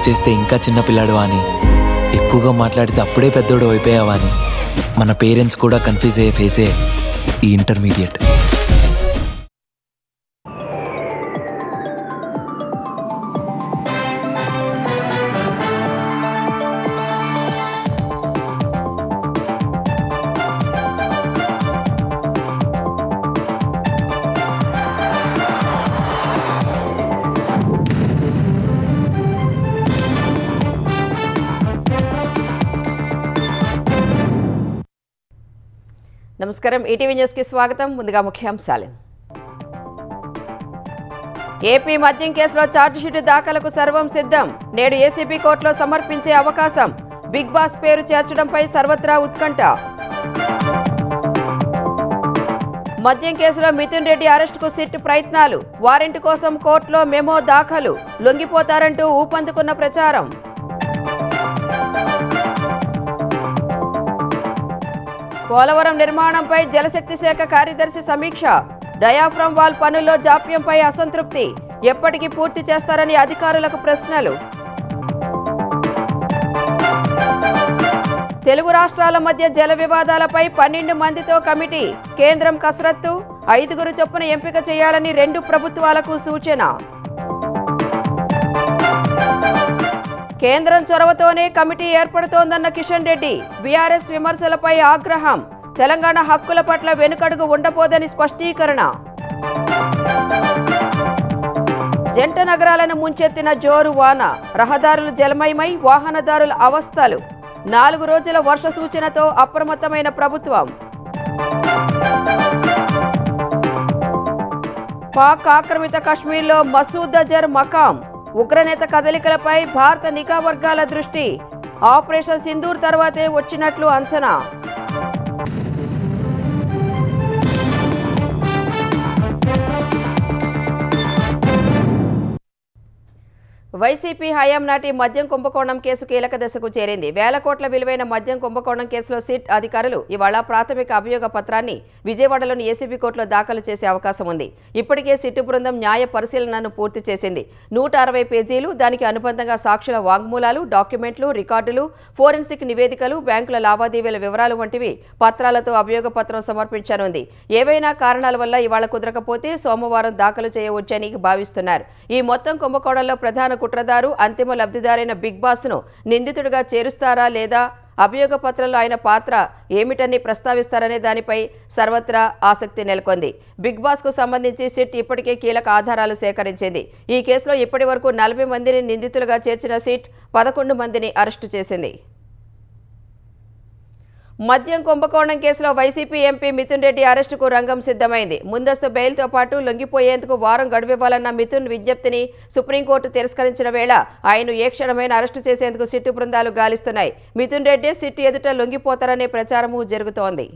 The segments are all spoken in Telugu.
చేస్తే ఇంకా చిన్నపిల్లాడు అని, ఎక్కువగా మాట్లాడితే అప్పుడే పెద్దోడు అయిపోయావా అని మన పేరెంట్స్ కూడా కన్ఫ్యూజ్ అయ్యే ఫేసే ఈ ఇంటర్మీడియట్. నమస్కారం, ఈటీవీ న్యూస్కి స్వాగతం. ముందుగా ముఖ్యాంశాలు. ఏపీ మద్యం కేసులో ఛార్జిషీటు దాఖలకు సర్వం సిద్ధం. నేడు ఏసీబీ కోర్టులో సమర్పించే అవకాశం. బిగ్ బాస్ పేరు చేర్చడంపై సర్వత్రా ఉత్కంఠ. మద్యం కేసులో మిథున్ రెడ్డి అరెస్టుకు సిట్ ప్రయత్నాలు. వారెంట్ కోసం కోర్టులో మెమో దాఖలు. లొంగిపోతారంటూ ఊపందుకున్న ప్రచారం. పోలవరం నిర్మాణంపై జలశక్తి శాఖ కార్యదర్శి సమీక్ష. డయాఫ్రమ్ వాల్ పనుల్లో జాప్యంపై అసంతృప్తి. ఎప్పటికి పూర్తి చేస్తారని అధికారులకు ప్రశ్నలు. తెలుగు రాష్ట్రాల మధ్య జల వివాదాలపై 12 మందితో కమిటీ. కేంద్రం కసరత్తు. 5 చొప్పున ఎంపిక చేయాలని 2 ప్రభుత్వాలకు సూచన. కేంద్రం చొరవతోనే కమిటీ ఏర్పడుతోందన్న కిషన్ రెడ్డి. బీఆర్ఎస్ విమర్శలపై ఆగ్రహం. తెలంగాణ హక్కుల పట్ల వెనుకడుగు ఉండబోదని స్పష్టీకరణ. జంట నగరాలను ముంచెత్తిన జోరు వాన. రహదారులు జలమయమై వాహనదారుల అవస్థలు. 4 రోజుల వర్ష సూచనతో అప్రమత్తమైన ప్రభుత్వం. పాక్ ఆక్రమిత కశ్మీర్లో మసూద్ అజర్ మకాం. ఉగ్రనేత కదలికలపై భారత నిఘా వర్గాల దృష్టి. ఆపరేషన్ సింధూర్ తర్వాతే వచ్చినట్లు అంచనా. వైసీపీ హయాం నాటి మద్యం కుంభకోణం కేసు కీలక దశకు చేరింది. వేల కోట్ల విలువైన మద్యం కుంభకోణం కేసులో సిట్ అధికారులు ఇవాళ ప్రాథమిక అభియోగ పత్రాన్ని విజయవాడలోని ఏసీబీ కోర్టులో దాఖలు చేసే అవకాశం ఉంది. ఇప్పటికే సిట్ బృందం న్యాయ పరిశీలనను పూర్తి చేసింది. 160 పేజీలు, దానికి అనుబంధంగా సాక్షుల వాంగ్మూలాలు, డాక్యుమెంట్లు, రికార్డులు, ఫోరెన్సిక్ నివేదికలు, బ్యాంకుల లావాదేవీల వివరాలు వంటివి పత్రాలతో అభియోగ పత్రం సమర్పించనుంది. ఏవైనా కారణాల వల్ల ఇవాళ కుదరకపోతే సోమవారం దాఖలు చేయవచ్చని భావిస్తున్నారు. ఈ మొత్తం కుంభకోణంలో ప్రధాన కుట్రదారు, అంతిమ లబ్ధిదారైన బిగ్ బాస్ ను నిందితుడిగా చేరుస్తారా లేదా, అభియోగ పత్రంలో ఆయన పాత్ర ఏమిటని ప్రస్తావిస్తారనే దానిపై సర్వత్రా ఆసక్తి నెలకొంది. బిగ్ బాస్ కు సంబంధించి సిట్ ఇప్పటికే కీలక ఆధారాలు సేకరించింది. ఈ కేసులో ఇప్పటి వరకు 40 మందిని నిందితులుగా చేర్చిన సిట్ 11 మందిని అరెస్టు చేసింది. మద్యం కుంభకోణం కేసులో వైసీపీ ఎంపీ మిథున్ రెడ్డి అరెస్టుకు రంగం సిద్ధమైంది. ముందస్తు బెయిల్తో పాటు లొంగిపోయేందుకు వారం గడువివ్వాలన్న మిథున్ విజ్ఞప్తిని సుప్రీంకోర్టు తిరస్కరించిన వేళ ఆయన ఏ క్షణమైన అరెస్టు చేసేందుకు సిట్టు బృందాలు గాలిస్తున్నాయి. మిథున్ రెడ్డి సిట్ ఎదుట లొంగిపోతారనే ప్రచారము జరుగుతోంది.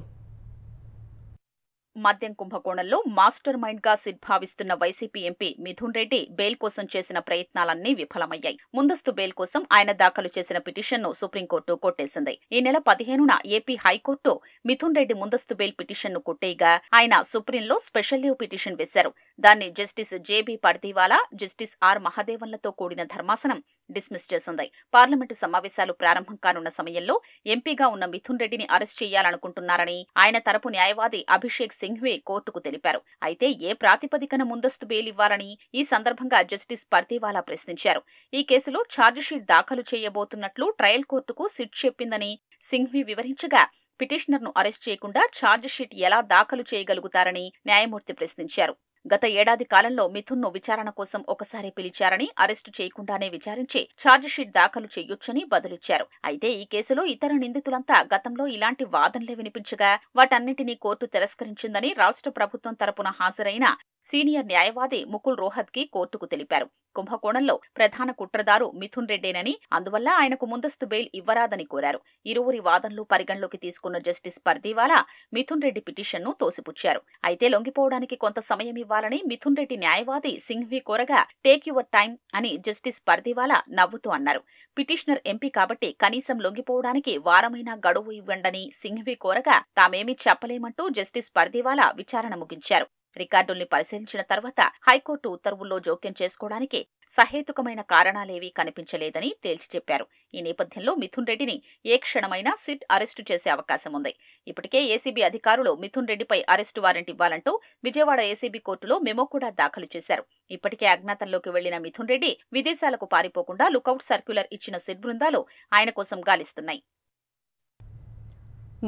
మద్యం కుంభకోణంలో మాస్టర్ మైండ్ గా సిట్ భావిస్తున్న YCP MP Mithun Reddy bail కోసం చేసిన ప్రయత్నాలన్నీ విఫలమయ్యాయి. ముందస్తు బెయిల్ కోసం ఆయన దాఖలు చేసిన పిటిషన్ను సుప్రీంకోర్టు కొట్టేసింది. ఈ నెల 15న ఏపీ హైకోర్టు మిథున్ రెడ్డి ముందస్తు బెయిల్ పిటిషన్ను కొట్టేయగా ఆయన సుప్రీంలో స్పెషల్ లీవ్ పిటిషన్ వేశారు. దాన్ని justice JB Pardiwala, justice R మహదేవన్లతో కూడిన ధర్మాసనం డిస్మిస్ చేసింది. పార్లమెంటు సమావేశాలు ప్రారంభం కానున్న సమయంలో ఎంపీగా ఉన్న మిథున్ రెడ్డిని అరెస్ట్ చేయాలనుకుంటున్నారని ఆయన తరపు న్యాయవాది అభిషేక్ సింఘ్వి కోర్టుకు తెలిపారు. అయితే ఏ ప్రాతిపదికన ముందస్తు బెయిల్ ఇవ్వాలని ఈ సందర్భంగా జస్టిస్ పర్దీవాలా ప్రశ్నించారు. ఈ కేసులో ఛార్జిషీట్ దాఖలు చేయబోతున్నట్లు ట్రయల్ కోర్టుకు సిట్ చెప్పిందని సింఘ్వి వివరించగా, పిటిషనర్ను అరెస్ట్ చేయకుండా ఛార్జిషీట్ ఎలా దాఖలు చేయగలుగుతారని న్యాయమూర్తి ప్రశ్నించారు. గత ఏడాది కాలంలో మిథున్ను విచారణ కోసం ఒకసారి పిలిచారని, అరెస్టు చేయకుండానే విచారించి ఛార్జిషీట్ దాఖలు చేయొచ్చని బదులిచ్చారు. అయితే ఈ కేసులో ఇతర నిందితులంతా గతంలో ఇలాంటి వాదనలే వినిపించగా వాటన్నింటినీ కోర్టు తిరస్కరించిందని రాష్ట్ర ప్రభుత్వం తరపున హాజరైన సీనియర్ న్యాయవాది ముకుల్ రోహత్గి కోర్టుకు తెలిపారు. కుంభకోణంలో ప్రధాన కుట్రదారు మిథున్ రెడ్డేనని, అందువల్ల ఆయనకు ముందస్తు బెయిల్ ఇవ్వరాదని కోరారు. ఇరువురి వాదనలు పరిగణలోకి తీసుకున్న జస్టిస్ పర్దీవాలా మిథున్ రెడ్డి పిటిషన్ను తోసిపుచ్చారు. అయితే లొంగిపోవడానికి కొంత సమయం ఇవ్వాలని మిథున్ రెడ్డి న్యాయవాది సింఘ్వి కోరగా, టేక్ యువర్ టైం అని జస్టిస్ పర్దీవాలా నవ్వుతూ అన్నారు. పిటిషనర్ ఎంపీ కాబట్టి కనీసం లొంగిపోవడానికి వారమైనా గడువు ఇవ్వండని సింఘ్వి కోరగా, తామేమీ చెప్పలేమంటూ జస్టిస్ పర్దీవాలా విచారణ ముగించారు. రికార్డుల్ని పరిశీలించిన తర్వాత హైకోర్టు ఉత్తర్వుల్లో జోక్యం చేసుకోవడానికి సహేతుకమైన కారణాలేవీ కనిపించలేదని తేల్చి చెప్పారు. ఈ నేపథ్యంలో మిథున్ రెడ్డిని ఏ క్షణమైనా సిట్ అరెస్టు చేసే అవకాశం ఉంది. ఇప్పటికే ఏసీబీ అధికారులు మిథున్ రెడ్డిపై అరెస్టు వారెంట్ ఇవ్వాలంటూ విజయవాడ ఏసీబీ కోర్టులో మెమో కూడా దాఖలు చేశారు. ఇప్పటికే అజ్ఞాతంలోకి వెళ్లిన మిథున్ రెడ్డి విదేశాలకు పారిపోకుండా లుకౌట్ సర్క్యులర్ ఇచ్చిన సిట్ బృందాలు ఆయన కోసం గాలిస్తున్నాయి.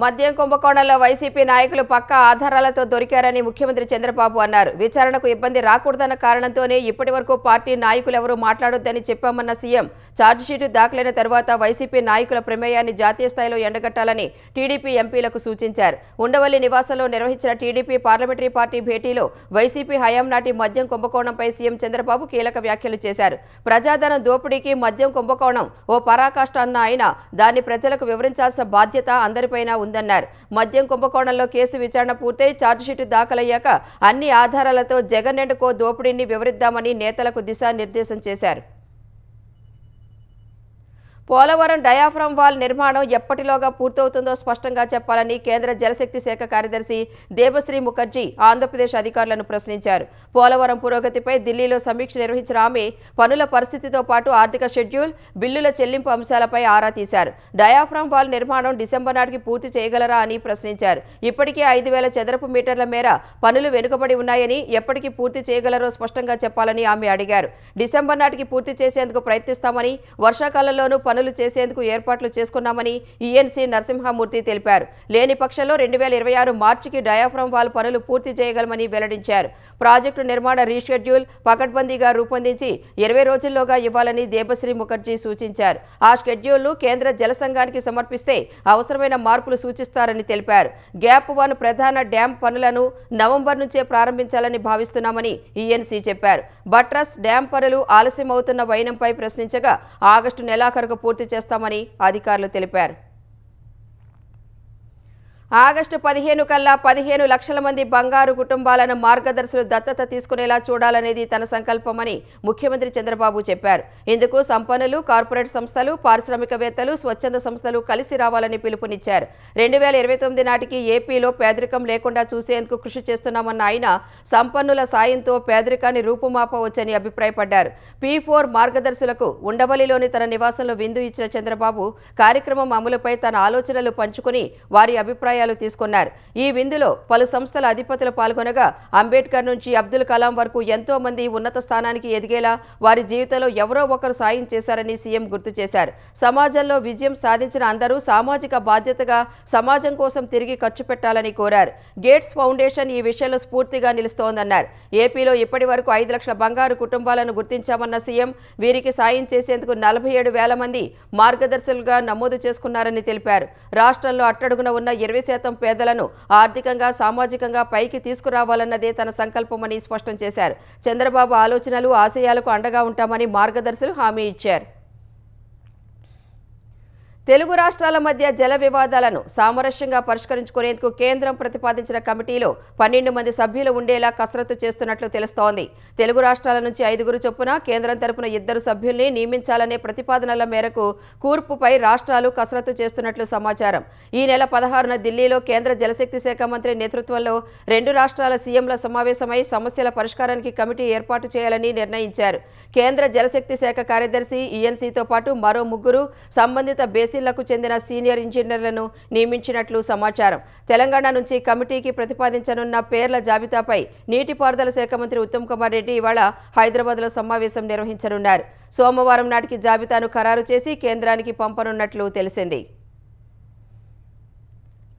మద్యం కుంభకోణంలో వైసీపీ నాయకులు పక్కా ఆధారాలతో దొరికారని ముఖ్యమంత్రి చంద్రబాబు అన్నారు. విచారణకు ఇబ్బంది రాకూడదన్న కారణంతోనే ఇప్పటి వరకు పార్టీ నాయకులెవరూ మాట్లాడొద్దని చెప్పామన్న సీఎం ఛార్జిషీటు దాఖలైన తర్వాత వైసీపీ నాయకుల ప్రమేయాన్ని జాతీయ స్థాయిలో ఎండగట్టాలని టీడీపీ ఎంపీలకు సూచించారు. ఉండవల్లి నివాసంలో నిర్వహించిన టీడీపీ పార్లమెంటరీ పార్టీ భేటీలో వైసీపీ హయాం నాటి మద్యం కుంభకోణంపై సీఎం చంద్రబాబు కీలక వ్యాఖ్యలు చేశారు. ప్రజాధనం దోపిడీకి మద్యం కుంభకోణం ఓ పరాకాష్ట అన్న ఆయన దాన్ని ప్రజలకు వివరించాల్సిన బాధ్యత అందరిపైన ఉందన్నారు. మద్యం కుంభకోణంలో కేసు విచారణ పూర్తయి ఛార్జిషీటు దాఖలయ్యాక అన్ని ఆధారాలతో జగన్ అండ్ కో దోపిడీని వివరిద్దామని నేతలకు దిశానిర్దేశం చేశారు. పోలవరం డయాఫ్రమ్ వాల్ నిర్మాణం ఎప్పటిలోగా పూర్తవుతుందో స్పష్టంగా చెప్పాలని కేంద్ర జలశక్తి శాఖ కార్యదర్శి దేబశ్రీ ముఖర్జీ ఆంధ్రప్రదేశ్ అధికారులను ప్రశ్నించారు. పోలవరం పురోగతిపై ఢిల్లీలో సమీక్ష నిర్వహించిన ఆమె పనుల పరిస్థితితో పాటు ఆర్థిక షెడ్యూల్, బిల్లుల చెల్లింపు అంశాలపై ఆరా తీశారు. డయాఫ్రమ్ వాల్ నిర్మాణం డిసెంబర్ నాటికి పూర్తి చేయగలరా అని ప్రశ్నించారు. ఇప్పటికే 5,000 చదరపు మీటర్ల మేర పనులు వెనుకబడి ఉన్నాయని, ఎప్పటికి పూర్తి చేయగలరో స్పష్టంగా చెప్పాలని ఆమె అడిగారు. డిసెంబర్ నాటికి పూర్తి చేసేందుకు ప్రయత్నిస్తామని, వర్షాకాలంలోనూ పనులు చేసేందుకు ఏర్పాట్లు చేసుకున్నామని ఈఎన్సీ నరసింహమూర్తి తెలిపారు. లేని పక్షంలో 2026 మార్చికి డయాఫ్రమ్ వాల్ పనులు పూర్తి చేయగలమని వెల్లడించారు. ప్రాజెక్టు నిర్మాణ రీషెడ్యూల్ పకడ్బందీగా రూపొందించి 20 రోజుల్లోగా ఇవ్వాలని దేబశ్రీ ముఖర్జీ సూచించారు. ఆ షెడ్యూల్ను కేంద్ర జల సంఘానికి సమర్పిస్తే అవసరమైన మార్పులు సూచిస్తారని తెలిపారు. గ్యాప్ 1 ప్రధాన డ్యాం పనులను నవంబర్ నుంచే ప్రారంభించాలని భావిస్తున్నామని ఈఎన్సీ చెప్పారు. బట్రస్ డ్యాం పనులు ఆలస్యమవుతున్న వైనంపై ప్రశ్నించగా ఆగస్టు నెలాఖరుకు పూర్తి చేస్తామని అధికారులు తెలిపారు. ఆగస్టు 15 కల్లా 15 లక్షల మంది బంగారు కుటుంబాలను మార్గదర్శులు దత్తత తీసుకునేలా చూడాలనేది తన సంకల్పమని ముఖ్యమంత్రి చంద్రబాబు చెప్పారు. ఇందుకు సంపన్నులు, కార్పొరేట్ సంస్థలు, పారిశ్రామికవేత్తలు, స్వచ్ఛంద సంస్థలు కలిసి రావాలని పిలుపునిచ్చారు. 2029 నాటికి ఏపీలో పేదరికం లేకుండా చూసేందుకు కృషి చేస్తున్నామన్న ఆయన సంపన్నుల సాయంతో పేదరికాన్ని రూపుమాపవచ్చని అభిప్రాయపడ్డారు. P4 మార్గదర్శులకు ఉండవల్లిలోని తన నివాసంలో విందు ఇచ్చిన చంద్రబాబు కార్యక్రమం అమలుపై తన ఆలోచనలు పంచుకుని వారి అభిప్రాయాలు తీసుకున్నారు. ఈ విందులో పలు సంస్థల అధిపతులు పాల్గొనగా అంబేద్కర్ నుంచి అబ్దుల్ కలాం వరకు ఎంతో మంది ఉన్నత స్థానానికి ఎదిగేలా వారి జీవితంలో ఎవరో ఒకరు సాయం చేశారని సీఎం గుర్తు చేశారు. సమాజంలో విజయం సాధించిన అందరూ సామాజిక బాధ్యతగా సమాజం కోసం తిరిగి ఖర్చు పెట్టాలని కోరారు. గేట్స్ ఫౌండేషన్ ఈ విషయంలో స్ఫూర్తిగా నిలుస్తోందన్నారు. ఏపీలో ఇప్పటి వరకు 5 లక్షల బంగారు కుటుంబాలను గుర్తించామన్న సీఎం వీరికి సాయం చేసేందుకు 47,000 మంది మార్గదర్శులుగా నమోదు చేసుకున్నారని తెలిపారు. రాష్ట్రంలో అట్టడుగున ఉన్న 20% పేదలను ఆర్థికంగా, సామాజికంగా పైకి తీసుకురావాలన్నదే తన సంకల్పమని స్పష్టం చేశారు. చంద్రబాబు ఆలోచనలు, ఆశయాలకు అండగా ఉంటామని మార్గదర్శులు హామీ ఇచ్చారు. తెలుగు రాష్ట్రాల మధ్య జల వివాదాలను సామరస్యంగా పరిష్కరించుకునేందుకు కేంద్రం ప్రతిపాదించిన కమిటీలో 12 మంది సభ్యులు ఉండేలా కసరత్తు చేస్తున్నట్లు తెలుస్తోంది. తెలుగు రాష్ట్రాల నుంచి 5 చొప్పున, కేంద్రం తరపున 2 సభ్యుల్ని నియమించాలనే ప్రతిపాదనల మేరకు కూర్పుపై రాష్ట్రాలు కసరత్తు చేస్తున్నట్లు సమాచారం. ఈ నెల 16న ఢిల్లీలో కేంద్ర జలశక్తి శాఖ మంత్రి నేతృత్వంలో 2 రాష్ట్రాల సీఎంల సమావేశమై సమస్యల పరిష్కారానికి కమిటీ ఏర్పాటు చేయాలని నిర్ణయించారు. కేంద్ర జలశక్తి శాఖ కార్యదర్శి, ఈఎన్సీతో పాటు మరో 3 సంబంధిత బేసిన్లకు చెందిన సీనియర్ ఇంజనీర్లను నియమించినట్లు సమాచారం. తెలంగాణ నుంచి కమిటీకి ప్రతిపాదించనున్న పేర్ల జాబితాపై నీటిపారుదల శాఖ మంత్రి ఉత్తమ్ కుమార్ రెడ్డి ఇవాళ హైదరాబాద్లో సమావేశం నిర్వహించనున్నారు. సోమవారం నాటికి జాబితాను ఖరారు చేసి కేంద్రానికి పంపనున్నట్లు తెలిసింది.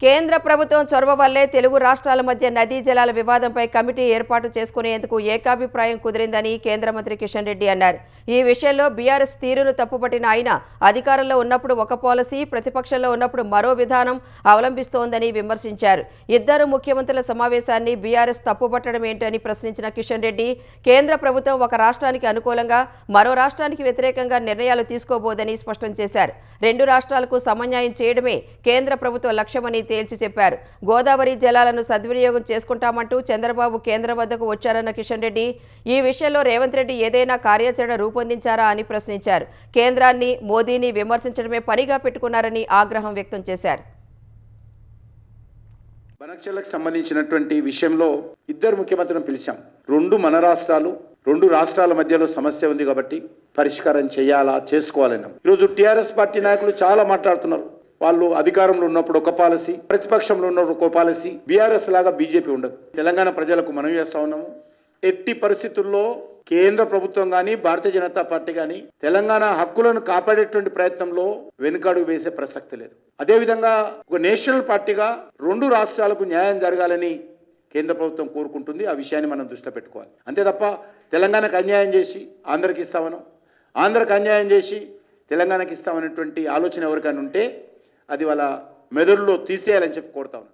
కేంద్ర ప్రభుత్వం చొరవ వల్లే తెలుగు రాష్ట్రాల మధ్య నదీ జలాల వివాదంపై కమిటీ ఏర్పాటు చేసుకునేందుకు ఏకాభిప్రాయం కుదిరిందని కేంద్ర మంత్రి కిషన్ రెడ్డి అన్నారు. ఈ విషయంలో బీఆర్ఎస్ తీరును తప్పుపట్టిన ఆయన అధికారంలో ఉన్నప్పుడు ఒక పాలసీ, ప్రతిపక్షంలో ఉన్నప్పుడు మరో విధానం అవలంబిస్తోందని విమర్శించారు. ఇద్దరు ముఖ్యమంత్రుల సమావేశాన్ని బీఆర్ఎస్ తప్పుపట్టడం ఏంటని ప్రశ్నించిన కిషన్ రెడ్డి కేంద్ర ప్రభుత్వం ఒక రాష్ట్రానికి అనుకూలంగా మరో రాష్ట్రానికి వ్యతిరేకంగా నిర్ణయాలు తీసుకోబోదని స్పష్టం చేశారు. 2 రాష్ట్రాలకు సమన్యాయం చేయడమే కేంద్ర ప్రభుత్వ లక్ష్యమని తేల్చి చెప్పారు. గోదావరి జలాలను సద్వినియోగం చేసుకుంటామంటూ చంద్రబాబు కేంద్రం వద్దకు వచ్చారన్న కిషన్ రెడ్డి ఈ విషయంలో రేవంత్ రెడ్డి ఏదైనా కార్యాచరణ రూపొందించారా అని ప్రశ్నించారు. కేంద్రాన్ని, మోదీని విమర్శించడమే పనిగా పెట్టుకున్నారని ఆగ్రహం వ్యక్తం చేశారు. బనక్షలకు సంబంధించినటువంటి విషయంలో ఇద్దరు ముఖ్యమంత్రులను పిలిచాం. రెండు రాష్ట్రాల మధ్యలో సమస్య ఉంది కాబట్టి పరిష్కారం చేయాలా, చేసుకోవాలని. ఈరోజు టీఆర్ఎస్ పార్టీ నాయకులు చాలా మాట్లాడుతున్నారు. వాళ్ళు అధికారంలో ఉన్నప్పుడు ఒక పాలసీ, ప్రతిపక్షంలో ఉన్నప్పుడు ఒక పాలసీ. బీఆర్ఎస్ లాగా బీజేపీ ఉండదు. తెలంగాణ ప్రజలకు మనవి చేస్తా ఉన్నాము, ఎట్టి పరిస్థితుల్లో కేంద్ర ప్రభుత్వం కానీ భారతీయ జనతా పార్టీ కానీ తెలంగాణ హక్కులను కాపాడేటువంటి ప్రయత్నంలో వెనుకడుగు వేసే ప్రసక్తి లేదు. అదేవిధంగా ఒక నేషనల్ పార్టీగా రెండు రాష్ట్రాలకు న్యాయం జరగాలని కేంద్ర ప్రభుత్వం కోరుకుంటుంది. ఆ విషయాన్ని మనం దృష్టిలో పెట్టుకోవాలి. అంతే తప్ప తెలంగాణకు అన్యాయం చేసి ఆంధ్రకి ఇస్తామనో, ఆంధ్రకు అన్యాయం చేసి తెలంగాణకి ఇస్తామనేటువంటి ఆలోచన ఎవరికైనా ఉంటే అది వాళ్ళ మెదడులో తీసేయాలని చెప్పి కోరుతా ఉన్నాను.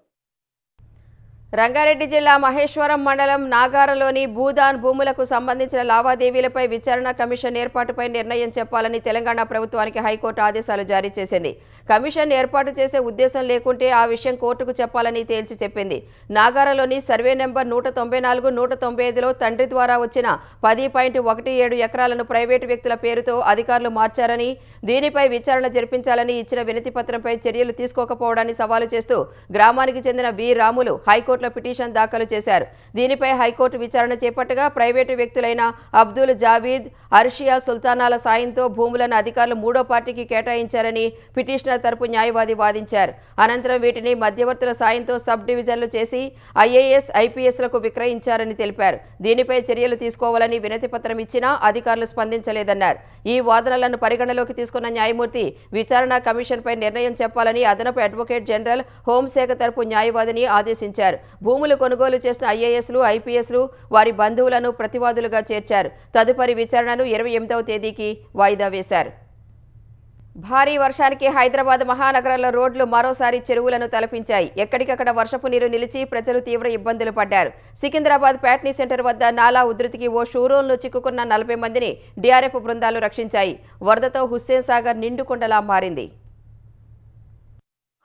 రంగారెడ్డి జిల్లా మహేశ్వరం మండలం నాగారలోని భూదాన్ భూములకు సంబంధించిన లావాదేవీలపై విచారణ కమిషన్ ఏర్పాటుపై నిర్ణయం చెప్పాలని తెలంగాణ ప్రభుత్వానికి హైకోర్టు ఆదేశాలు జారీ చేసింది. కమిషన్ ఏర్పాటు చేసే ఉద్దేశం లేకుంటే ఆ విషయం కోర్టుకు చెప్పాలని తేల్చి చెప్పింది. నాగారలోని సర్వే నెంబర్ 194, 195లో తండ్రి ద్వారా వచ్చిన 10.17 ఎకరాలను ప్రైవేటు వ్యక్తుల పేరుతో అధికారులు మార్చారని, దీనిపై విచారణ జరిపించాలని ఇచ్చిన వినతి పత్రంపై చర్యలు తీసుకోకపోవడాన్ని సవాలు చేస్తూ గ్రామానికి చెందిన వి రాములు హైకోర్టులో పిటిషన్ దాఖలు చేశారు. దీనిపై హైకోర్టు విచారణ చేపట్టగా ప్రైవేటు వ్యక్తులైన అబ్దుల్ జావీద్, అర్షియా సుల్తానాల సాయంతో భూములను అధికారులు మూడో పార్టీకి కేటాయించారని పిటిషనర్ తరపు న్యాయవాది వాదించారు. అనంతరం వీటిని మధ్యవర్తుల సాయంతో సబ్ డివిజన్లు చేసి ఐఏఎస్, ఐపీఎస్లకు విక్రయించారని తెలిపారు. దీనిపై చర్యలు తీసుకోవాలని వినతి పత్రం ఇచ్చినా అధికారులు స్పందించలేదన్నారు. ఈ వాదనలను పరిగణలోకి తీసుకున్న న్యాయమూర్తి విచారణ కమిషన్పై నిర్ణయం చెప్పాలని అదనపు అడ్వకేట్ జనరల్ హోంశాఖ తరపు న్యాయవాదిని ఆదేశించారు. భూములు కొనుగోలు చేసిన ఐఏఎస్లు, ఐపీఎస్లు వారి బంధువులను ప్రతివాదులుగా చేర్చారు. తదుపరి విచారణను 28వ తేదీకి వాయిదా వేశారు. భారీ వర్షానికి హైదరాబాద్ మహానగరంలో రోడ్లు మరోసారి చెరువులను తలపించాయి. ఎక్కడికక్కడ వర్షపు నీరు నిలిచి ప్రజలు తీవ్ర ఇబ్బందులు పడ్డారు. సికింద్రాబాద్ ప్యాట్నీ సెంటర్ వద్ద నాలా ఉధృతికి ఓ షోరూంలో చిక్కుకున్న 40 మందిని డీఆర్ఎఫ్ బృందాలు రక్షించాయి. వరదతో హుస్సేన్ సాగర్ నిండుకుండలా మారింది.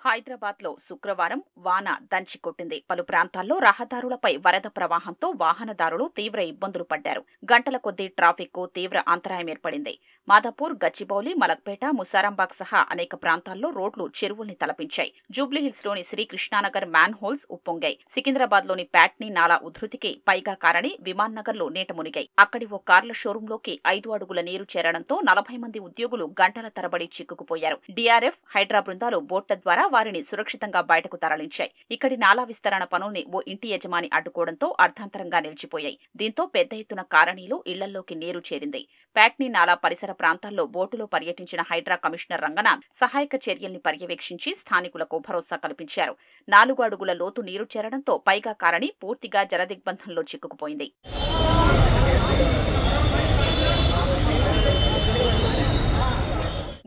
హైదరాబాద్ లో శుక్రవారం వాన దంచి కొట్టింది. పలు ప్రాంతాల్లో రహదారులపై వరద ప్రవాహంతో వాహనదారులు తీవ్ర ఇబ్బందులు పడ్డారు. గంటల కొద్దీ ట్రాఫిక్ కు తీవ్ర అంతరాయం ఏర్పడింది. మాదాపూర్, గచ్చిబౌలి, మలక్పేట, ముసారాంబాగ్ సహా అనేక ప్రాంతాల్లో రోడ్లు చెరువుల్ని తలపించాయి. జూబ్లీహిల్స్ లోని శ్రీకృష్ణానగర్ మ్యాన్ హోల్స్ ఉప్పొంగాయి. సికింద్రాబాద్ లోని ప్యాట్నీ నాలా ఉధృతికి పైగా కారణి విమాన్ నగర్ లో నీట మునిగాయి. అక్కడి ఓ కార్ల షోరూంలోకి 5 అడుగుల నీరు చేరడంతో 40 మంది ఉద్యోగులు గంటల తరబడి చిక్కుకుపోయారు. డీఆర్ఎఫ్, హైడ్రా బృందాలు బోట్ల ద్వారా వారిని సురక్షితంగా బయటకు తరలించాయి. ఇక్కడి నాలా విస్తరణ పనుల్ని ఓ ఇంటి యజమాని అడ్డుకోవడంతో అర్ధాంతరంగా నిలిచిపోయాయి. దీంతో పెద్ద ఎత్తున కారణీలు ఇళ్లలోకి నీరు చేరింది. ప్యాట్నీ నాలా పరిసర ప్రాంతాల్లో బోటులో పర్యటించిన హైడ్రా కమిషనర్ రంగనాథ్ సహాయక చర్యల్ని పర్యవేక్షించి స్థానికులకు భరోసా కల్పించారు. 4 అడుగుల లోతు నీరు చేరడంతో పైగా కారణి పూర్తిగా జలదిగ్బంధంలో చిక్కుకుపోయింది.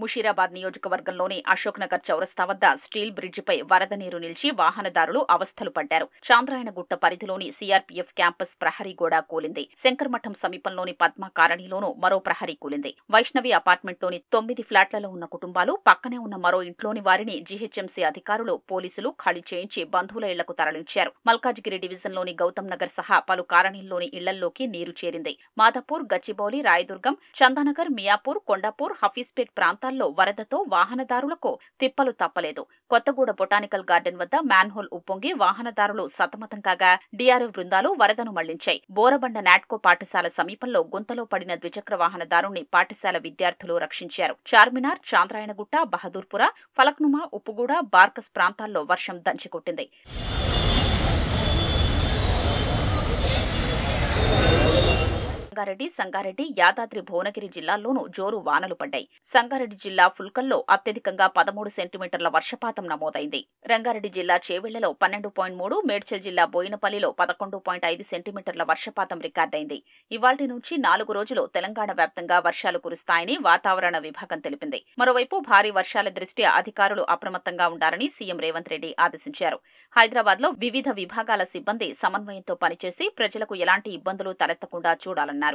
ముషీరాబాద్ నియోజకవర్గంలోని అశోక్ నగర్ చౌరస్తా వద్ద స్టీల్ బ్రిడ్జిపై వరద నీరు నిలిచి వాహనదారులు అవస్థలు పడ్డారు. చాంద్రాయణగుట్ట పరిధిలోని సీఆర్పీఎఫ్ క్యాంపస్ ప్రహరీ గోడ కూలింది. శంకర్మఠం సమీపంలోని పద్మ కాలనీలోనూ మరో ప్రహరీ కూలింది. వైష్ణవి అపార్ట్మెంట్లోని 9 ఫ్లాట్లలో ఉన్న కుటుంబాలు పక్కనే ఉన్న మరో ఇంట్లోని వారిని జీహెచ్ఎంసీ అధికారులు, పోలీసులు ఖాళీ చేయించి బంధువుల ఇళ్లకు తరలించారు. మల్కాజ్గిరి డివిజన్లోని గౌతమ్ నగర్ సహా పలు కాలనీల్లోని ఇళ్లల్లోకి నీరు చేరింది. మాదాపూర్, గచ్చిబౌలి, రాయదుర్గం, చందానగర్, మియాపూర్, కొండాపూర్, హఫీజ్పేట్ ప్రాంతాల్లో వరదతో వాహనదారులకు తిప్పలు తప్పలేదు. కొత్తగూడ బొటానికల్ గార్డెన్ వద్ద మ్యాన్హోల్ ఉప్పొంగి వాహనదారులు సతమతం కాగా డీఆర్ఎఫ్ బృందాలు వరదను మళ్లించాయి. బోరబండ నాట్కో పాఠశాల సమీపంలో గుంతలో పడిన ద్విచక్ర వాహనదారుణ్ణి పాఠశాల విద్యార్థులు రక్షించారు. చార్మినార్, చాంద్రాయణగుట్ట, బహదూర్పుర, ఫలక్నుమా, ఉప్పుగూడ, బార్కస్ ప్రాంతాల్లో వర్షం దంచికొట్టింది. సంగారెడ్డి, యాదాద్రి భువనగిరి జిల్లాల్లోనూ జోరు వానలు పడ్డాయి. సంగారెడ్డి జిల్లా ఫుల్కల్లో అత్యధికంగా 13 సెంటీమీటర్ల వర్షపాతం నమోదైంది. రంగారెడ్డి జిల్లా చేవెళ్లలో 12.3, మేడ్చల్ జిల్లా బోయినపల్లిలో 11.5 సెంటీమీటర్ల వర్షపాతం రికార్డైంది. ఇవాళ్టి నుంచి 4 రోజులు తెలంగాణ వ్యాప్తంగా వర్షాలు కురుస్తాయని వాతావరణ విభాగం తెలిపింది. మరోవైపు భారీ వర్షాల దృష్ట్యా అధికారులు అప్రమత్తంగా ఉండాలని సీఎం రేవంత్ రెడ్డి ఆదేశించారు. హైదరాబాద్లో వివిధ విభాగాల సిబ్బంది సమన్వయంతో పనిచేసి ప్రజలకు ఎలాంటి ఇబ్బందులు తలెత్తకుండా చూడాలన్నారు.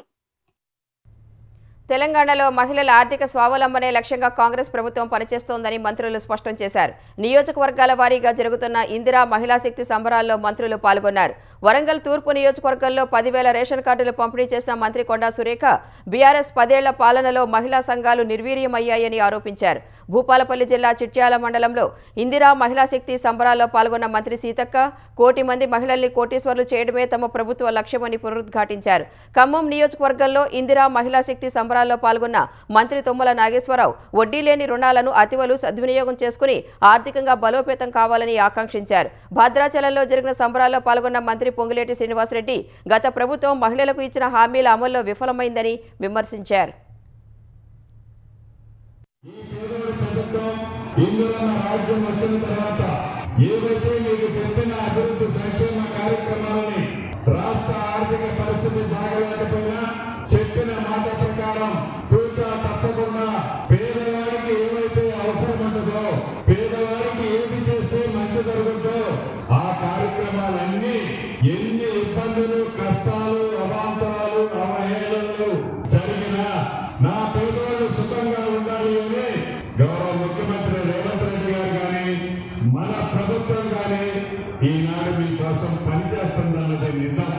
తెలంగాణలో మహిళల ఆర్థిక స్వావలంబనే లక్ష్యంగా కాంగ్రెస్ ప్రభుత్వం పనిచేస్తోందని మంత్రులు స్పష్టం చేశారు. నియోజకవర్గాల వారీగా జరుగుతున్న ఇందిరా మహిళా శక్తి సంబరాల్లో మంత్రులు పాల్గొన్నారు. వరంగల్ తూర్పు నియోజకవర్గంలో 10,000 రేషన్ కార్డులు పంపిణీ చేసిన మంత్రి కొండా సురేఖ బీఆర్ఎస్ 10 ఏళ్ల పాలనలో మహిళా సంఘాలు నిర్వీర్యమయ్యాయని ఆరోపించారు. భూపాలపల్లి జిల్లా చిట్యాల మండలంలో ఇందిరా మహిళా శక్తి సంబరాల్లో పాల్గొన్న మంత్రి సీతక్క 1 కోటి మంది మహిళల్ని కోటీశ్వర్లు చేయడమే తమ ప్రభుత్వ లక్ష్యమని పునరుద్ఘాటించారు. ఖమ్మం నియోజకవర్గంలో ఇందిరా మహిళా శక్తి సంబరాల్లో పాల్గొన్న మంత్రి తుమ్మల నాగేశ్వరరావు వడ్డీ లేని రుణాలను అతివలు సద్వినియోగం చేసుకుని ఆర్థికంగా బలోపేతం కావాలని ఆకాంక్షించారు. భద్రాచలంలో జరిగిన సంబరాల్లో పాల్గొన్న మంత్రి పొంగులేటి శ్రీనివాసరెడ్డి గత ప్రభుత్వం మహిళలకు ఇచ్చిన హామీల అమల్లో విఫలమైందని విమర్శించారు. రాష్ట్ర ఆర్థిక పరిస్థితి బాగలేకపోయినా చెప్పిన మాట ప్రకారం తూచా తప్పకుండా పేదవారికి ఏవైతే అవసరం ఉంటుందో, పేదవారికి ఏది చేస్తే మంచి జరుగుతుందో ఆ కార్యక్రమాలన్నీ ఎన్ని ఇబ్బందులు, కష్టాలు, అవాంతరాలు, అవహేళనలు జరిగినా నా పేదవాళ్ళు సుఖంగా ఉండాలి అని గౌరవ ముఖ్యమంత్రి రేవంత్ రెడ్డి గారు కానీ మన ప్రభుత్వం కానీ ఈనాడు మీ కోసం పనిచేస్తుందన్నది నిజం.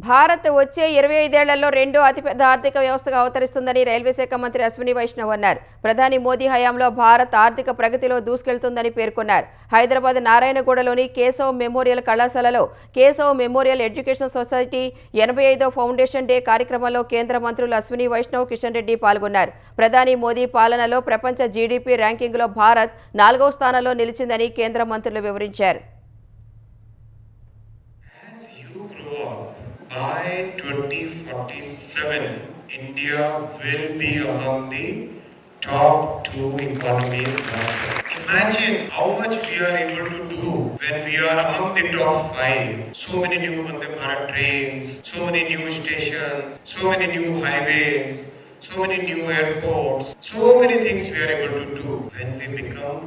భారత్ వచ్చే 25 ఏళ్లలో రెండో అతిపెద్ద ఆర్థిక వ్యవస్థగా అవతరిస్తుందని రైల్వే శాఖ మంత్రి అశ్విని వైష్ణవ్ అన్నారు. ప్రధాని మోదీ హయాంలో భారత్ ఆర్థిక ప్రగతిలో దూసుకెళ్తుందని పేర్కొన్నారు. హైదరాబాద్ నారాయణగూడలోని కేశవ్ మెమోరియల్ కళాశాలలో కేశవ్ మెమోరియల్ ఎడ్యుకేషన్ సొసైటీ 85వ ఫౌండేషన్ డే కార్యక్రమంలో కేంద్ర మంత్రులు అశ్విని వైష్ణవ్, కిషన్ రెడ్డి పాల్గొన్నారు. ప్రధాని మోదీ పాలనలో ప్రపంచ జీడీపీ ర్యాంకింగ్లో భారత్ 4వ స్థానంలో నిలిచిందని కేంద్ర మంత్రులు వివరించారు. By 2047, India will be among the top 2 economies. Imagine how much we are able to do when we are among the top 5. So many new Vande Bharat trains, so many new stations, so many new highways, so many new airports, so many things we are able to do. When we become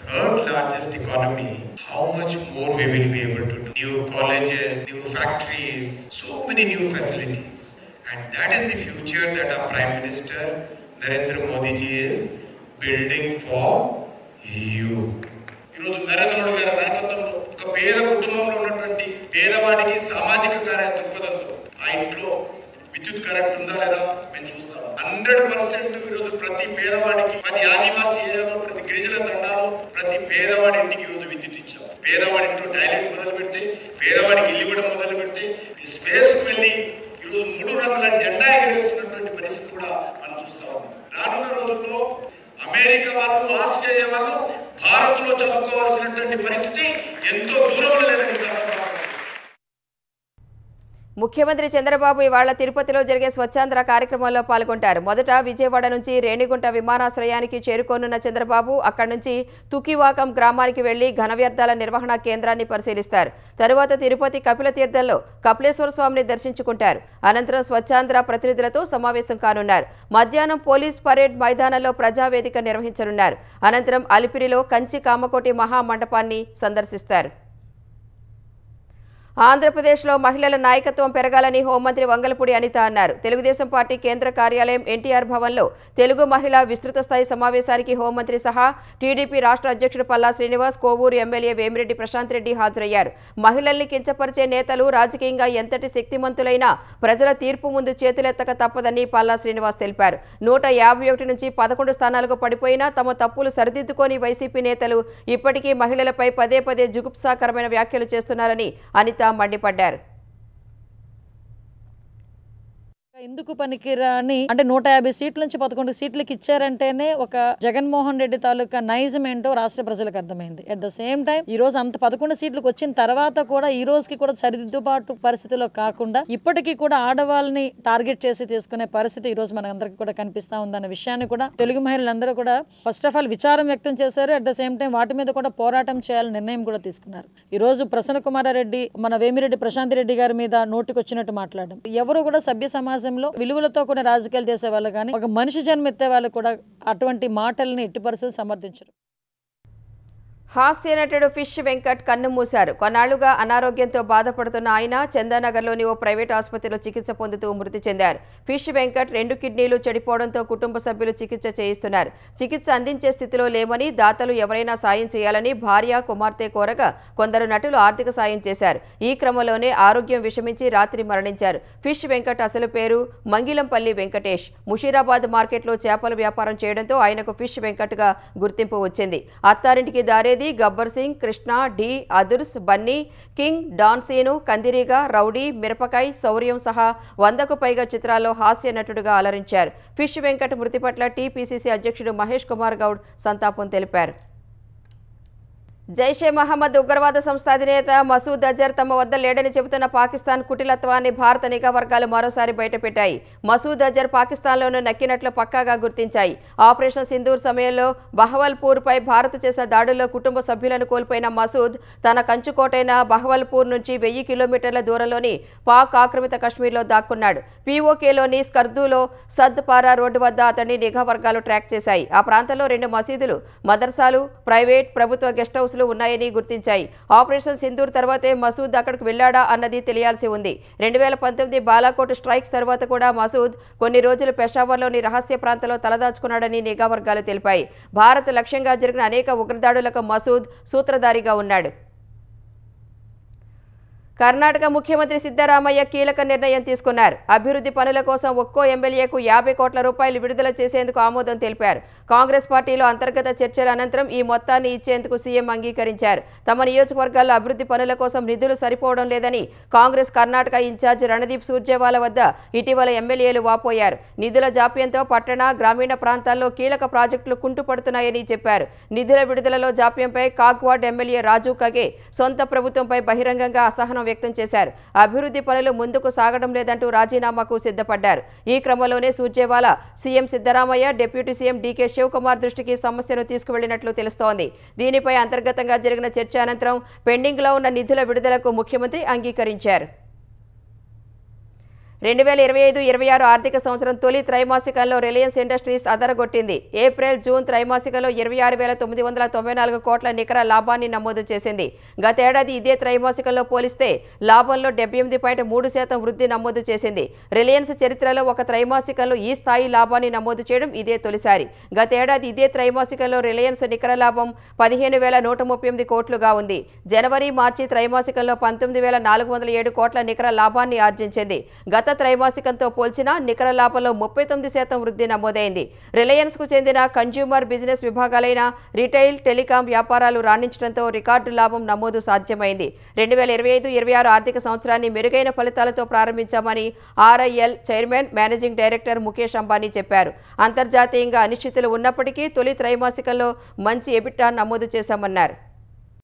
third largest economy, how much more we will be able to do. New colleges, new factories, so many new facilities. And that is the future that our Prime Minister Narendra Modi ji is building for you. ఈరోజు నరేంద్ర మోడీ గారి నాయకత్వంలో ఒక పేద కుటుంబంలో ఉన్నటువంటి పేదవాడికి సామాజిక కార్య దృక్పథంతో ఆ ఇంట్లో విద్యుత్ కరెంట్ ఉందా లేదా మేము చూస్తాం. 100% ఈరోజు ప్రతి పేదవాడికి, ప్రతి ఆదివాసీ ఏరియాలో, ప్రతి గిరిజన తండాలో ప్రతి పేదవాడి ఇంటికి ఈరోజు విద్యుత్ ఇచ్చాం. పేదవాడి ఇంట్లో టాయిలెట్ మొదలు పెడితే, పేదవాడికి ఇల్లు కూడా మొదలు పెడితే, స్పేస్ వెళ్ళి ఈరోజు 3 రంగుల జెండా ఎగరేస్తున్నటువంటి పరిస్థితి కూడా మనం చూస్తా ఉన్నాం. రానున్న రోజుల్లో అమెరికా వాళ్ళు, ఆస్ట్రేలియా వాళ్ళు భారత్ లో చదువుకోవాల్సినటువంటి పరిస్థితి ఎంతో దూరంలో లేదని ముఖ్యమంత్రి చంద్రబాబు ఇవాళ తిరుపతిలో జరిగే స్వచ్ఛాంధ్ర కార్యక్రమంలో పాల్గొంటారు. మొదట విజయవాడ నుంచి రేణిగుంట విమానాశ్రయానికి చేరుకోనున్న చంద్రబాబు అక్కడి నుంచి తుకివాకం గ్రామానికి వెళ్లి ఘన వ్యర్థాల నిర్వహణ కేంద్రాన్ని పరిశీలిస్తారు. తరువాత తిరుపతి కపిల తీర్థంలో కపిలేశ్వర స్వామిని దర్శించుకుంటారు. అనంతరం స్వచ్ఛాంధ్ర ప్రతినిధులతో సమావేశం కానున్నారు. మధ్యాహ్నం పోలీస్ పరేడ్ మైదానంలో ప్రజావేదిక నిర్వహించనున్నారు. అనంతరం అలిపిరిలో కంచి కామకోటి మహామండపాన్ని సందర్శిస్తారు. ఆంధ్రప్రదేశ్లో మహిళల నాయకత్వం పెరగాలని హోంమంత్రి వంగలపూడి అనిత అన్నారు. తెలుగుదేశం పార్టీ కేంద్ర కార్యాలయం ఎన్టీఆర్ భవన్లో తెలుగు మహిళా విస్తృత స్థాయి సమావేశానికి హోంమంత్రి సహా టీడీపీ రాష్ట్ర అధ్యక్షుడు పల్లా శ్రీనివాస్, కోవూరు ఎమ్మెల్యే వేమిరెడ్డి ప్రశాంత్ రెడ్డి హాజరయ్యారు. మహిళల్ని కించపరిచే నేతలు రాజకీయంగా ఎంతటి శక్తిమంతులైనా ప్రజల తీర్పు ముందు చేతులెత్తక తప్పదని పల్లా శ్రీనివాస్ తెలిపారు. 151 నుంచి 11 స్థానాలకు పడిపోయినా తమ తప్పులు సరిదిద్దుకోని వైసీపీ నేతలు ఇప్పటికీ మహిళలపై పదే పదే జుగుప్సాకరమైన వ్యాఖ్యలు చేస్తున్నారని అనిత మండిపడ్డారు. ఎందుకు పనికిరాని అంటే 150 సీట్ల నుంచి 11 సీట్లకి ఇచ్చారంటేనే ఒక జగన్మోహన్ రెడ్డి తాలూకా నైజం ఏంటో రాష్ట్ర ప్రజలకు అర్థమైంది. అట్ ద సేమ్ టైం ఈ రోజు అంత 11 సీట్లకు వచ్చిన తర్వాత కూడా ఈ రోజుకి కూడా సరిదిద్దుబాటు పరిస్థితిలో కాకుండా ఇప్పటికీ కూడా ఆడవాళ్ళని టార్గెట్ చేసి తీసుకునే పరిస్థితి ఈ రోజు మనందరికీ కూడా కనిపిస్తా ఉందన్న విషయాన్ని కూడా తెలుగు మహిళలందరూ కూడా ఫస్ట్ ఆఫ్ ఆల్ విచారం వ్యక్తం చేశారు. అట్ ద సేమ్ టైం వాటి మీద కూడా పోరాటం చేయాలని నిర్ణయం కూడా తీసుకున్నారు. ఈ రోజు ప్రసన్న కుమారారెడ్డి, మన వేమిరెడ్డి ప్రశాంత్ రెడ్డి గారి మీద నోటికొచ్చినట్టు మాట్లాడడం, ఎవరు కూడా సభ్య సమాజం విలువలతో కూడా రాజకీయాలు చేసే వాళ్ళు కానీ ఒక మనిషి జన్మెత్తే వాళ్ళు కూడా అటువంటి మాటల్ని ఎట్టి పరిస్థితులు సమర్థించరు. హాస్య నటుడు ఫిష్ వెంకట్ కన్ను మూశారు. కొన్నాళ్లుగా అనారోగ్యంతో బాధపడుతున్న ఆయన చందానగర్లోని ఓ ప్రైవేట్ ఆసుపత్రిలో చికిత్స పొందుతూ మృతి చెందారు. ఫిష్ వెంకట్ 2 కిడ్నీలు చెడిపోవడంతో కుటుంబ సభ్యులు చికిత్స చేయిస్తున్నారు. చికిత్స అందించే స్థితిలో లేమని, దాతలు ఎవరైనా సాయం చేయాలని భార్య, కుమార్తె కోరగా కొందరు నటులు ఆర్థిక సాయం చేశారు. ఈ క్రమంలోనే ఆరోగ్యం విషమించి రాత్రి మరణించారు. ఫిష్ వెంకట్ అసలు పేరు మంగిలంపల్లి వెంకటేష్. ముషీరాబాద్ మార్కెట్లో చేపల వ్యాపారం చేయడంతో ఆయనకు ఫిష్ వెంకట్గా గుర్తింపు వచ్చింది. అత్తారింటికి దారేది, గబ్బర్ సింగ్, కృష్ణ, డి, అదుర్స్, Bunny, king, don scene, కందిరీగా, rowdy, మిరపకాయ్, శౌర్యం సహా 100కు పైగా చిత్రాల్లో హాస్య నటుడుగా అలరించారు. ఫిష్ వెంకట్ మృతి పట్ల టీపీసీసీ అధ్యక్షుడు మహేష్ కుమార్ గౌడ్ సంతాపం తెలిపారు. జైషే మహమ్మద్ ఉగ్రవాద సంస్థ అధినేత మసూద్ అజర్ తమ వద్ద లేడని చెబుతున్న పాకిస్తాన్ కుటిలత్వాన్ని భారత నిఘా వర్గాలు మరోసారి బయటపెట్టాయి. మసూద్ అజర్ పాకిస్తాన్లోనూ నక్కినట్లు పక్కాగా గుర్తించాయి. ఆపరేషన్ సింధూర్ సమయంలో బహవల్పూర్పై భారత్ చేసిన దాడుల్లో కుటుంబ సభ్యులను కోల్పోయిన మసూద్ తన కంచుకోటైన బహవల్పూర్ నుంచి 1000 కిలోమీటర్ల దూరంలోని పాక్ ఆక్రమిత కశ్మీర్లో దాక్కున్నాడు. పీఓకేలోని స్కర్దూలో సద్ పారా రోడ్డు వద్ద అతన్ని నిఘా వర్గాలు ట్రాక్ చేశాయి. ఆ ప్రాంతంలో 2 మసీదులు, మదర్సాలు, ప్రైవేట్, ప్రభుత్వ గెస్ట్ హౌస్ ఉన్నాయని గుర్తించాయి. ఆపరేషన్ సింధూర్ తర్వాతే మసూద్ అక్కడికి వెళ్లాడా అన్నది తెలియాల్సి ఉంది. 2019 బాలాకోట్ స్ట్రైక్స్ తర్వాత కూడా మసూద్ కొన్ని రోజులు పెషావర్లోని రహస్య ప్రాంతంలో తలదాచుకున్నాడని నిఘా వర్గాలు తెలిపాయి. భారత్ లక్ష్యంగా జరిగిన అనేక ఉగ్రదాడులకు మసూద్ సూత్రధారిగా ఉన్నాడు. కర్ణాటక ముఖ్యమంత్రి సిద్ధరామయ్య కీలక నిర్ణయం తీసుకున్నారు. అభివృద్ధి పనుల కోసం ఒక్కో ఎమ్మెల్యేకు 50 కోట్ల రూపాయలు విడుదల చేసేందుకు ఆమోదం తెలిపారు. కాంగ్రెస్ పార్టీలో అంతర్గత చర్చల అనంతరం ఈ మొత్తాన్ని ఇచ్చేందుకు సీఎం అంగీకరించారు. తమ నియోజకవర్గాల్లో అభివృద్ధి పనుల కోసం నిధులు సరిపోవడం లేదని కాంగ్రెస్ కర్ణాటక ఇన్ఛార్జ్ రణదీప్ సూర్జేవాలా వద్ద ఇటీవల ఎమ్మెల్యేలు వాపోయారు. నిధుల జాప్యంతో పట్టణ, గ్రామీణ ప్రాంతాల్లో కీలక ప్రాజెక్టులు కుంటుపడుతున్నాయని చెప్పారు. నిధుల విడుదలలో జాప్యంపై కాగ్వాడ్ ఎమ్మెల్యే రాజు కగే సొంత ప్రభుత్వంపై బహిరంగంగా అసహనం వ్యక్తం చేశారు. అభివృద్ధి పనులు ముందుకు సాగడం లేదంటూ రాజీనామాకు సిద్ధపడ్డారు. ఈ క్రమంలోనే Surjewala CM Siddaramaiah, deputy CM DK Shivakumar దృష్టికి సమస్యను తీసుకువెళ్లినట్లు తెలుస్తోంది. దీనిపై అంతర్గతంగా జరిగిన చర్చ అనంతరం పెండింగ్లో ఉన్న నిధుల విడుదలకు ముఖ్యమంత్రి అంగీకరించారు. 2025-26 ఆర్థిక సంవత్సరం తొలి త్రైమాసికంలో రిలయన్స్ ఇండస్ట్రీస్ అదరగొట్టింది. ఏప్రిల్, జూన్ త్రైమాసికంలో 26,994 కోట్ల నికర లాభాన్ని నమోదు చేసింది. గతేడాది ఇదే త్రైమాసికంలో పోలిస్తే లాభంలో 78.3% వృద్ధి నమోదు చేసింది. రిలయన్స్ చరిత్రలో ఒక త్రైమాసికంలో ఈ స్థాయి లాభాన్ని నమోదు చేయడం ఇదే తొలిసారి. గతేడాది ఇదే త్రైమాసికంలో రిలయన్స్ నికర లాభం 15,138 కోట్లుగా ఉంది. జనవరి, మార్చి త్రైమాసికంలో 19,407 కోట్ల నికర లాభాన్ని ఆర్జించింది. గత త్రైమాసికంతో పోల్చిన నికర లాభంలో 39% వృద్ధి నమోదైంది. రిలయన్స్కు చెందిన కన్జ్యూమర్ బిజినెస్ విభాగాలైన రిటైల్, టెలికాం వ్యాపారాలు రాణించడంతో రికార్డు లాభం నమోదు సాధ్యమైంది. 2025-26 ఆర్థిక సంవత్సరాన్ని మెరుగైన ఫలితాలతో ప్రారంభించామని RIL chairman, managing director Mukesh Ambani చెప్పారు. అంతర్జాతీయంగా అనిశ్చితులు ఉన్నప్పటికీ తొలి త్రైమాసికంలో మంచి ఎబిటా నమోదు చేశామన్నారు.